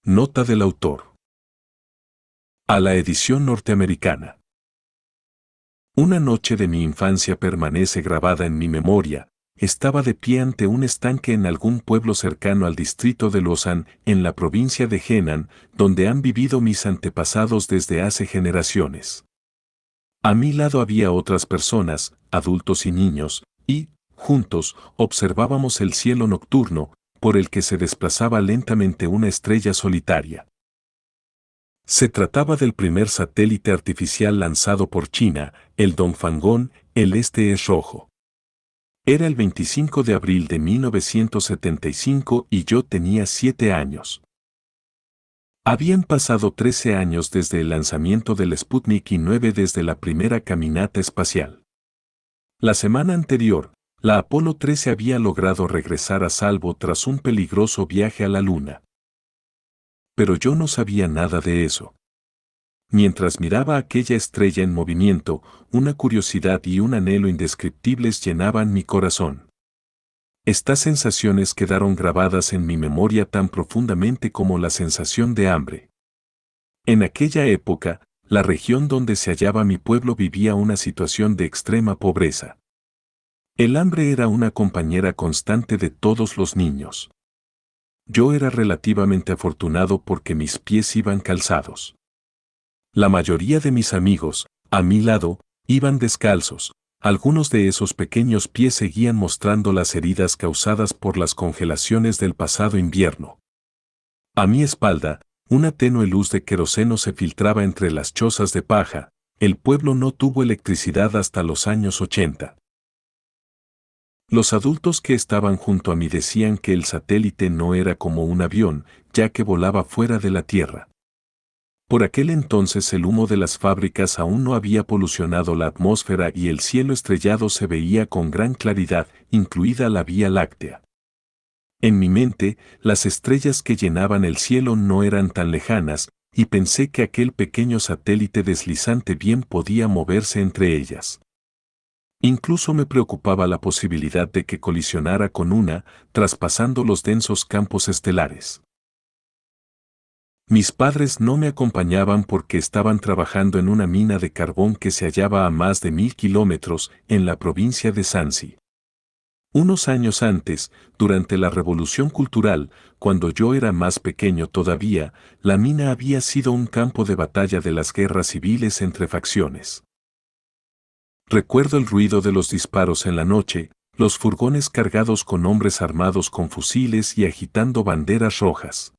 Nota del autor. A la edición norteamericana. Una noche de mi infancia permanece grabada en mi memoria. Estaba de pie ante un estanque en algún pueblo cercano al distrito de Lausanne, en la provincia de Henan, donde han vivido mis antepasados desde hace generaciones. A mi lado había otras personas, adultos y niños, y, juntos, observábamos el cielo nocturno, por el que se desplazaba lentamente una estrella solitaria. Se trataba del primer satélite artificial lanzado por China, el Dongfangón, el este es rojo. Era el 25 de abril de 1975 y yo tenía 7 años. Habían pasado 13 años desde el lanzamiento del Sputnik y 9 desde la primera caminata espacial. La semana anterior, la Apolo 13 había logrado regresar a salvo tras un peligroso viaje a la Luna. Pero yo no sabía nada de eso. Mientras miraba aquella estrella en movimiento, una curiosidad y un anhelo indescriptibles llenaban mi corazón. Estas sensaciones quedaron grabadas en mi memoria tan profundamente como la sensación de hambre. En aquella época, la región donde se hallaba mi pueblo vivía una situación de extrema pobreza. El hambre era una compañera constante de todos los niños. Yo era relativamente afortunado porque mis pies iban calzados. La mayoría de mis amigos, a mi lado, iban descalzos. Algunos de esos pequeños pies seguían mostrando las heridas causadas por las congelaciones del pasado invierno. A mi espalda, una tenue luz de queroseno se filtraba entre las chozas de paja. El pueblo no tuvo electricidad hasta los años 80. Los adultos que estaban junto a mí decían que el satélite no era como un avión, ya que volaba fuera de la Tierra. Por aquel entonces el humo de las fábricas aún no había polucionado la atmósfera y el cielo estrellado se veía con gran claridad, incluida la Vía Láctea. En mi mente, las estrellas que llenaban el cielo no eran tan lejanas, y pensé que aquel pequeño satélite deslizante bien podía moverse entre ellas. Incluso me preocupaba la posibilidad de que colisionara con una, traspasando los densos campos estelares. Mis padres no me acompañaban porque estaban trabajando en una mina de carbón que se hallaba a más de 1000 kilómetros en la provincia de Shanxi. Unos años antes, durante la Revolución Cultural, cuando yo era más pequeño todavía, la mina había sido un campo de batalla de las guerras civiles entre facciones. Recuerdo el ruido de los disparos en la noche, los furgones cargados con hombres armados con fusiles y agitando banderas rojas.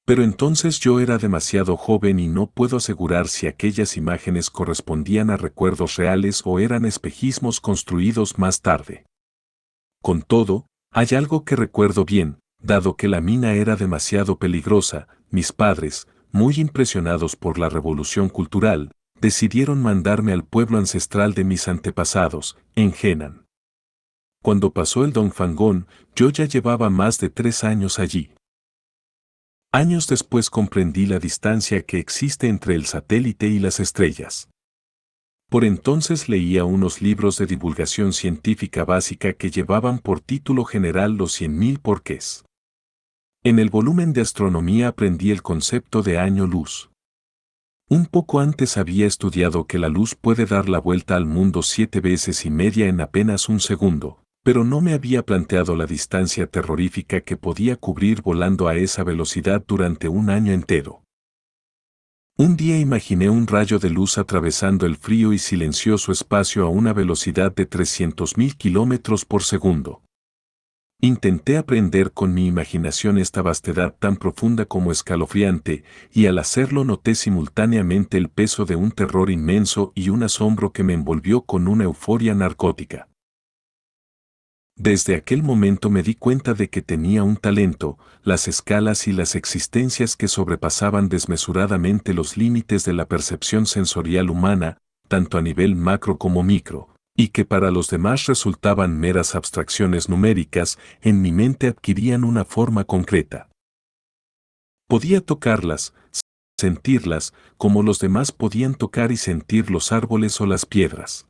Pero entonces yo era demasiado joven y no puedo asegurar si aquellas imágenes correspondían a recuerdos reales o eran espejismos construidos más tarde. Con todo, hay algo que recuerdo bien, dado que la mina era demasiado peligrosa. Mis padres, muy impresionados por la revolución cultural, decidieron mandarme al pueblo ancestral de mis antepasados, en Henan. Cuando pasó el Dongfangón, yo ya llevaba más de 3 años allí. Años después comprendí la distancia que existe entre el satélite y las estrellas. Por entonces leía unos libros de divulgación científica básica que llevaban por título general los 100.000 porqués. En el volumen de astronomía aprendí el concepto de año luz. Un poco antes había estudiado que la luz puede dar la vuelta al mundo 7 veces y media en apenas un segundo, pero no me había planteado la distancia terrorífica que podía cubrir volando a esa velocidad durante un año entero. Un día imaginé un rayo de luz atravesando el frío y silencioso espacio a una velocidad de 300.000 kilómetros por segundo. Intenté aprender con mi imaginación esta vastedad tan profunda como escalofriante, y al hacerlo noté simultáneamente el peso de un terror inmenso y un asombro que me envolvió con una euforia narcótica. Desde aquel momento me di cuenta de que tenía un talento, las escalas y las existencias que sobrepasaban desmesuradamente los límites de la percepción sensorial humana, tanto a nivel macro como micro, y que para los demás resultaban meras abstracciones numéricas, en mi mente adquirían una forma concreta. Podía tocarlas, sentirlas, como los demás podían tocar y sentir los árboles o las piedras.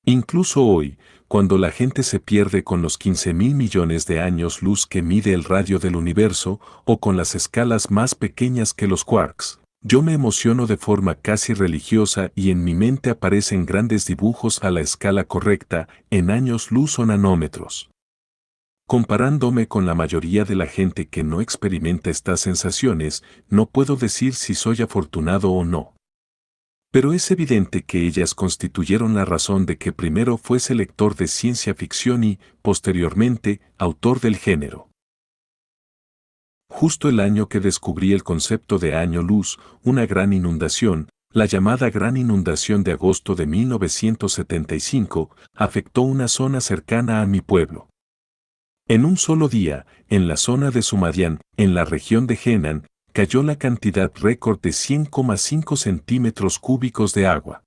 Incluso hoy, cuando la gente se pierde con los 15.000 millones de años luz que mide el radio del universo o con las escalas más pequeñas que los quarks, yo me emociono de forma casi religiosa y en mi mente aparecen grandes dibujos a la escala correcta, en años luz o nanómetros. Comparándome con la mayoría de la gente que no experimenta estas sensaciones, no puedo decir si soy afortunado o no. Pero es evidente que ellas constituyeron la razón de que primero fuese lector de ciencia ficción y, posteriormente, autor del género. Justo el año que descubrí el concepto de año luz, una gran inundación, la llamada Gran Inundación de agosto de 1975, afectó una zona cercana a mi pueblo. En un solo día, en la zona de Sumadian, en la región de Henan, cayó la cantidad récord de 100,5 centímetros cúbicos de agua.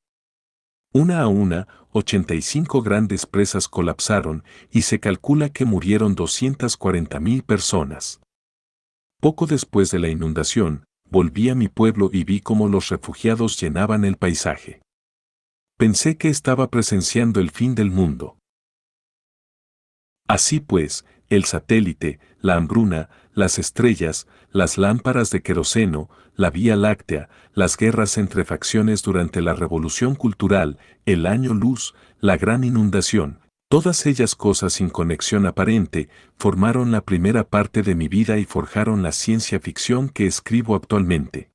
Una a una, 85 grandes presas colapsaron y se calcula que murieron 240.000 personas. Poco después de la inundación, volví a mi pueblo y vi cómo los refugiados llenaban el paisaje. Pensé que estaba presenciando el fin del mundo. Así pues, el satélite, la hambruna, las estrellas, las lámparas de queroseno, la Vía Láctea, las guerras entre facciones durante la Revolución Cultural, el año luz, la gran inundación, todas ellas cosas sin conexión aparente, formaron la primera parte de mi vida y forjaron la ciencia ficción que escribo actualmente.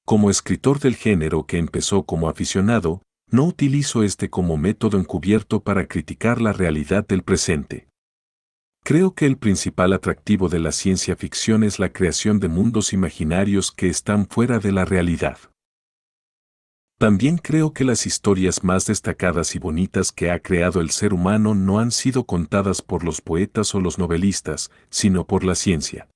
Como escritor del género que empezó como aficionado, no utilizo este como método encubierto para criticar la realidad del presente. Creo que el principal atractivo de la ciencia ficción es la creación de mundos imaginarios que están fuera de la realidad. También creo que las historias más destacadas y bonitas que ha creado el ser humano no han sido contadas por los poetas o los novelistas, sino por la ciencia.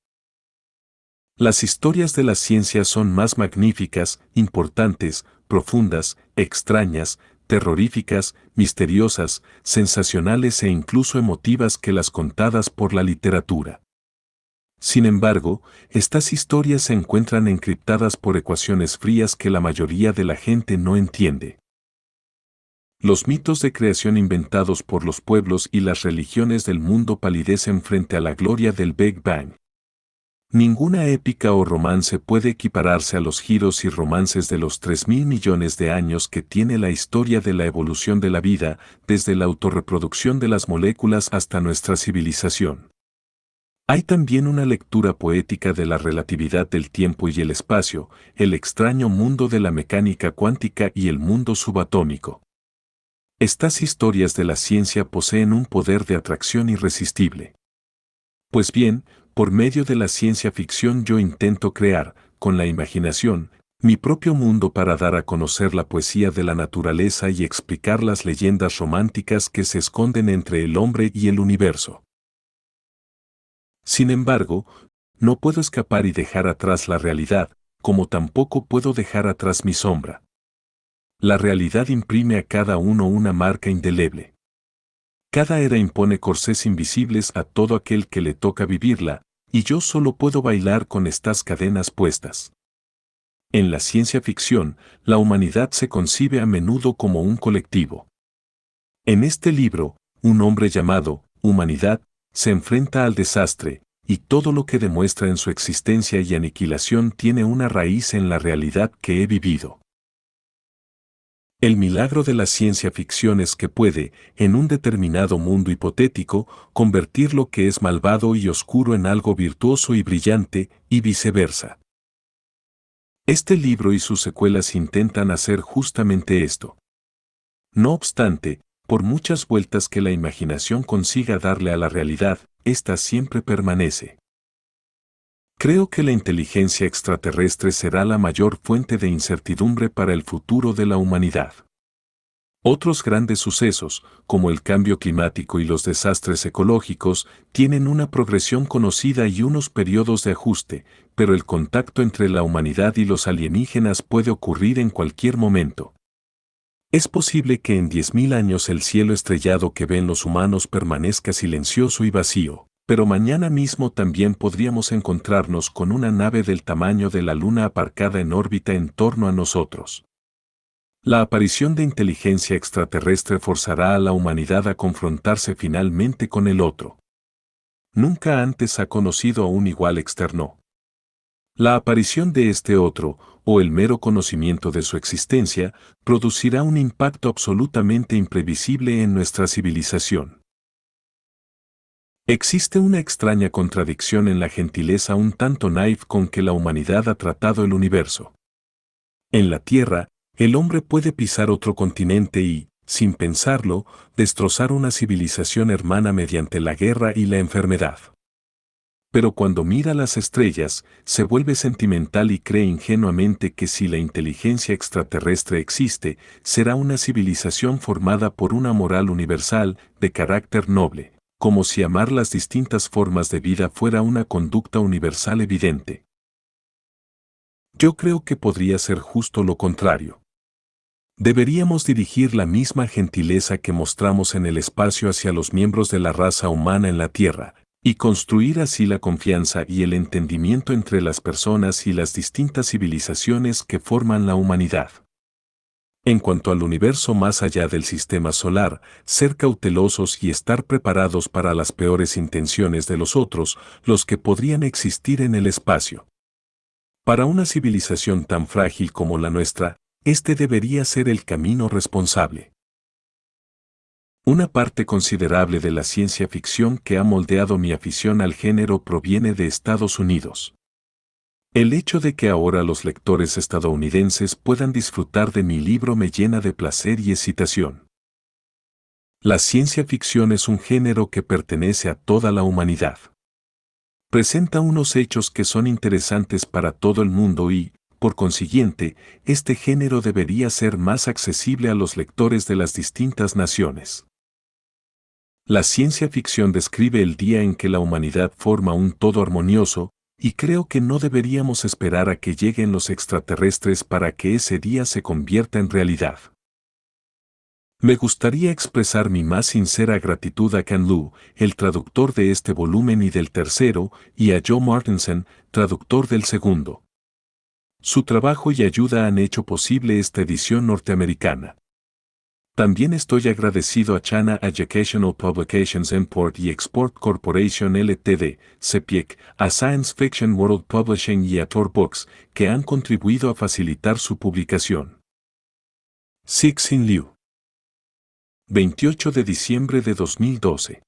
Las historias de la ciencia son más magníficas, importantes, profundas, extrañas, terroríficas, misteriosas, sensacionales e incluso emotivas que las contadas por la literatura. Sin embargo, estas historias se encuentran encriptadas por ecuaciones frías que la mayoría de la gente no entiende. Los mitos de creación inventados por los pueblos y las religiones del mundo palidecen frente a la gloria del Big Bang. Ninguna épica o romance puede equipararse a los giros y romances de los 3.000 millones de años que tiene la historia de la evolución de la vida, desde la autorreproducción de las moléculas hasta nuestra civilización. Hay también una lectura poética de la relatividad del tiempo y el espacio, el extraño mundo de la mecánica cuántica y el mundo subatómico. Estas historias de la ciencia poseen un poder de atracción irresistible. Pues bien, por medio de la ciencia ficción yo intento crear, con la imaginación, mi propio mundo para dar a conocer la poesía de la naturaleza y explicar las leyendas románticas que se esconden entre el hombre y el universo. Sin embargo, no puedo escapar y dejar atrás la realidad, como tampoco puedo dejar atrás mi sombra. La realidad imprime a cada uno una marca indeleble. Cada era impone corsés invisibles a todo aquel que le toca vivirla, y yo solo puedo bailar con estas cadenas puestas. En la ciencia ficción, la humanidad se concibe a menudo como un colectivo. En este libro, un hombre llamado Humanidad se enfrenta al desastre, y todo lo que demuestra en su existencia y aniquilación tiene una raíz en la realidad que he vivido. El milagro de la ciencia ficción es que puede, en un determinado mundo hipotético, convertir lo que es malvado y oscuro en algo virtuoso y brillante, y viceversa. Este libro y sus secuelas intentan hacer justamente esto. No obstante, por muchas vueltas que la imaginación consiga darle a la realidad, ésta siempre permanece. Creo que la inteligencia extraterrestre será la mayor fuente de incertidumbre para el futuro de la humanidad. Otros grandes sucesos, como el cambio climático y los desastres ecológicos, tienen una progresión conocida y unos periodos de ajuste, pero el contacto entre la humanidad y los alienígenas puede ocurrir en cualquier momento. Es posible que en 10.000 años el cielo estrellado que ven los humanos permanezca silencioso y vacío, pero mañana mismo también podríamos encontrarnos con una nave del tamaño de la Luna aparcada en órbita en torno a nosotros. La aparición de inteligencia extraterrestre forzará a la humanidad a confrontarse finalmente con el otro. Nunca antes ha conocido a un igual externo. La aparición de este otro, o el mero conocimiento de su existencia, producirá un impacto absolutamente imprevisible en nuestra civilización. Existe una extraña contradicción en la gentileza un tanto naif con que la humanidad ha tratado el universo. En la Tierra, el hombre puede pisar otro continente y, sin pensarlo, destrozar una civilización hermana mediante la guerra y la enfermedad. Pero cuando mira las estrellas, se vuelve sentimental y cree ingenuamente que si la inteligencia extraterrestre existe, será una civilización formada por una moral universal, de carácter noble, como si amar las distintas formas de vida fuera una conducta universal evidente. Yo creo que podría ser justo lo contrario. Deberíamos dirigir la misma gentileza que mostramos en el espacio hacia los miembros de la raza humana en la Tierra, y construir así la confianza y el entendimiento entre las personas y las distintas civilizaciones que forman la humanidad. En cuanto al universo más allá del sistema solar, ser cautelosos y estar preparados para las peores intenciones de los otros, los que podrían existir en el espacio. Para una civilización tan frágil como la nuestra, este debería ser el camino responsable. Una parte considerable de la ciencia ficción que ha moldeado mi afición al género proviene de Estados Unidos. El hecho de que ahora los lectores estadounidenses puedan disfrutar de mi libro me llena de placer y excitación. La ciencia ficción es un género que pertenece a toda la humanidad. Presenta unos hechos que son interesantes para todo el mundo y, por consiguiente, este género debería ser más accesible a los lectores de las distintas naciones. La ciencia ficción describe el día en que la humanidad forma un todo armonioso, y creo que no deberíamos esperar a que lleguen los extraterrestres para que ese día se convierta en realidad. Me gustaría expresar mi más sincera gratitud a Ken Liu, el traductor de este volumen y del tercero, y a Joe Martinson, traductor del segundo. Su trabajo y ayuda han hecho posible esta edición norteamericana. También estoy agradecido a China Educational Publications Import y Export Corporation Ltd., CEPIEC, a Science Fiction World Publishing y a Tor Books, que han contribuido a facilitar su publicación. Cixin Liu. 28 de diciembre de 2012.